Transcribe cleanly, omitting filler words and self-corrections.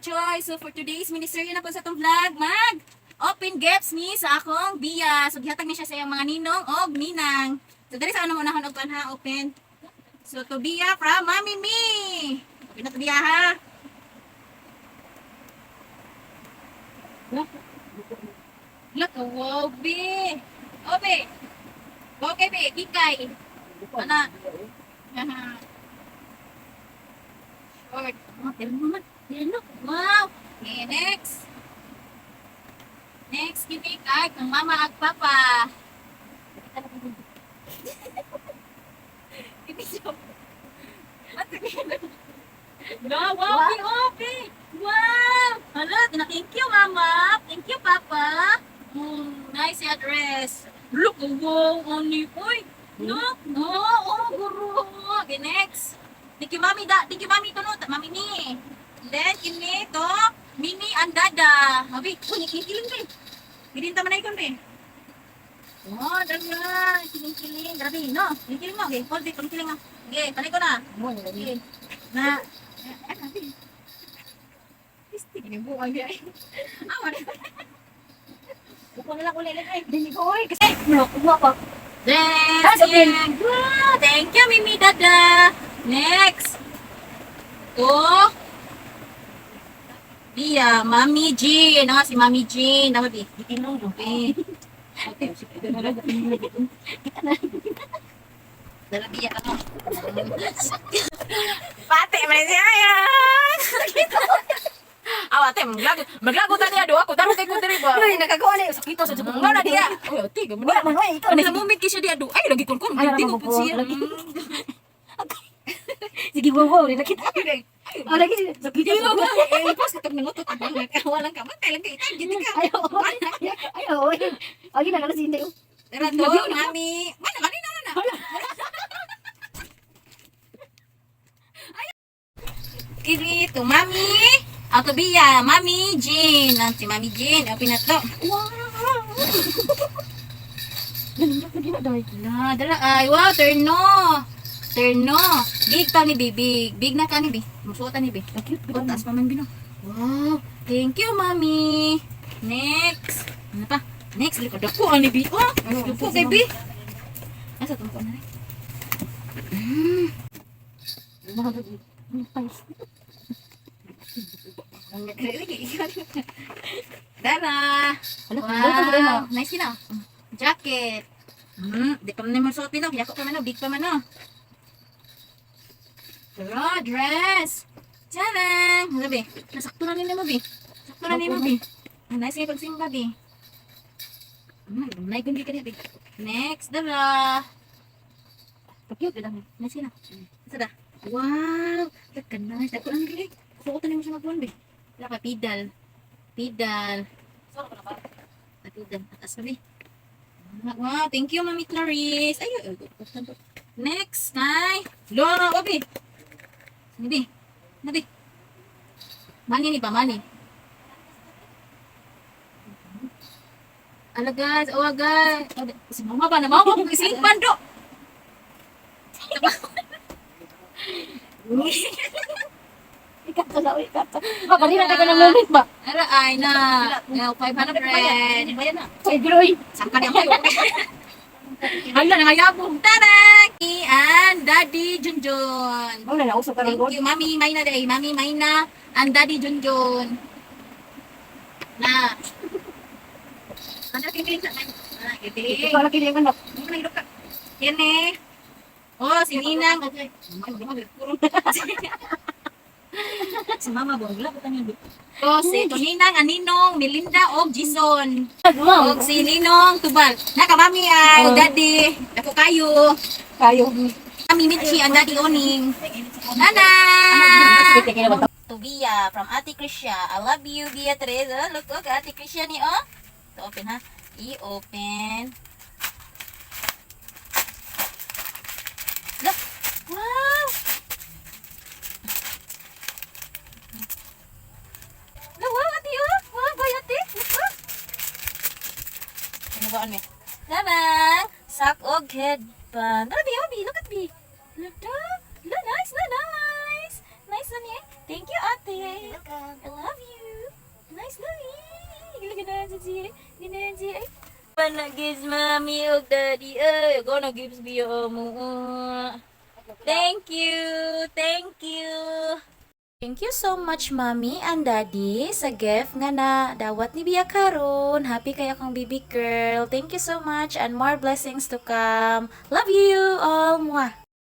Choy. So for today's ministeryo na po sa itong vlog, open gifts ni sa akong biya. So gihatag ni siya sa iyang mga ninong o ninang. So dali sa anong unahon og ha, open. So to biya from Mami Mi. Open na to biya ha. Look, wow, be. Obe. Okay, be. Kikay. Ana. Short. Wow. Okay, next. Next, kini kay ng mama ag papa. Kini siya. No, wow, okay. Wow. Hala, thank you mama. Thank you papa. Nice address. Look, wow, only boy. Look, no, oh, guru. Okay, next. Thank you mami to no, mami ni. Then ini to mini and dada. Abi, kiling be. Girinta man ikon be. Oh, dala, kiling. Grabe, no. Kiling mo, okay. Hold it, kiling mo. Okay, panay ko na. Okay. Na. Pistik ni buwan dia. Awan. Buko na lang ulit ay. Dili ko oy kasi mo pa. Next. Wow, thank you Mimi Dada. Next. Oh. Iya, Mami Jean. Si Mami Jean. Nama bi? Ditinong do. Okay. Dala biya ano. Pati man siya yan. Ate, maglago tani ado ako daro kay ko diri ba. Ay, nagagawa na yung sakito sa subong. Ngana dia. Oy, ate, gamon. Wala man, ay, ikaw. Ano mumit ki siya dia ado. Ay, lagi kon. Ay, Tingog lagi pud siya. Sige, wow, rin nakita. Oh, lagi, sakito sa Tingog. subong. Pas katong nangutot ang walang kamatay lang kay tag gid ka. Ayaw, ay. Ay, nagala si Hindi. Tara to, mami. Kanina na. Kini to mami. Ato biya, Mami Jean. Si Mami Jean, open na to. Wow. Galindak na ginadaw. Dala ay, wow, terno. Big ta ni Big. Big na ka ni Big. Musuotan ni Big. Taas pa man bino. Wow, thank you, Mami. Next. Ano pa? Next, likod ako ni Big. Oh, lupo kay Big. Asa tungkol na rin? Dara. Wow, nice na. Jacket. Di pa man mo suotin no. Yako pa man no, big pa man no. Dara, dress. Tadang! Sabi, nasakto na rin mo, Bi. Sakto na rin mo, Bi. Nice nga pagsimba, Bi. Naigundi ka niya, Bi. Next, dara. Cute, dala. Nice na. Isa da. Wow! Nice. Dako lang, Bi. Suotan mo siya magpuan, Bi. Wala ka, pedal. Saan ka na ba? Pedal. Atas na, Bi. Wow, thank you, Mami Clarice. Ay. Next, kay Loro, Bi. Sini, Bi. Mani ni pa, mani. Alagad, awagad. Si mama ba na mama kung ising pando. Ikat sa lawi, ikat. Kanina tayo ng moment ba? Ara ay na. 500. Bayan na. Ay, groy. Sangka niya kayo. Hala, nangayabong. Tada! And Daddy Junjun. Wala na, usap ka ng Thank you, Mami Mayna day. Mami Mayna and Daddy Junjun. Na. Ano kikiling sa akin? Kikiling. Ikaw laki niya anak. Yan eh. Oh, si Ninang. Si Mama Bongla. Oh, si Ninang, Aninong, Melinda, o Jason. O si Ninong, Tubal. Naka, Mami ay, Daddy. Ako kayo. Kayo. Mami Mitchi and Daddy Oning. Nana! To Bia from Ate Krisha. I love you, Beatrice. Look, Ate Krisha ni, oh. To open, ha? I-open. Look. Wow! Look, wow, Ate, oh. Wow, boy, Ate. Look, ano ba, ano? Namang, sak og headband. Bi, look at Bi. Look, nice. Nice, honey. Thank you, Ate. I love you. Ginayan siya. Gonna gives mommy og daddy. Gonna gives biyo mo. Thank you. Thank you. Thank you so much, Mommy and Daddy, sa gift nga na dawat ni Bia karon. Happy kayo kang baby girl. Thank you so much and more blessings to come. Love you all. Mwah.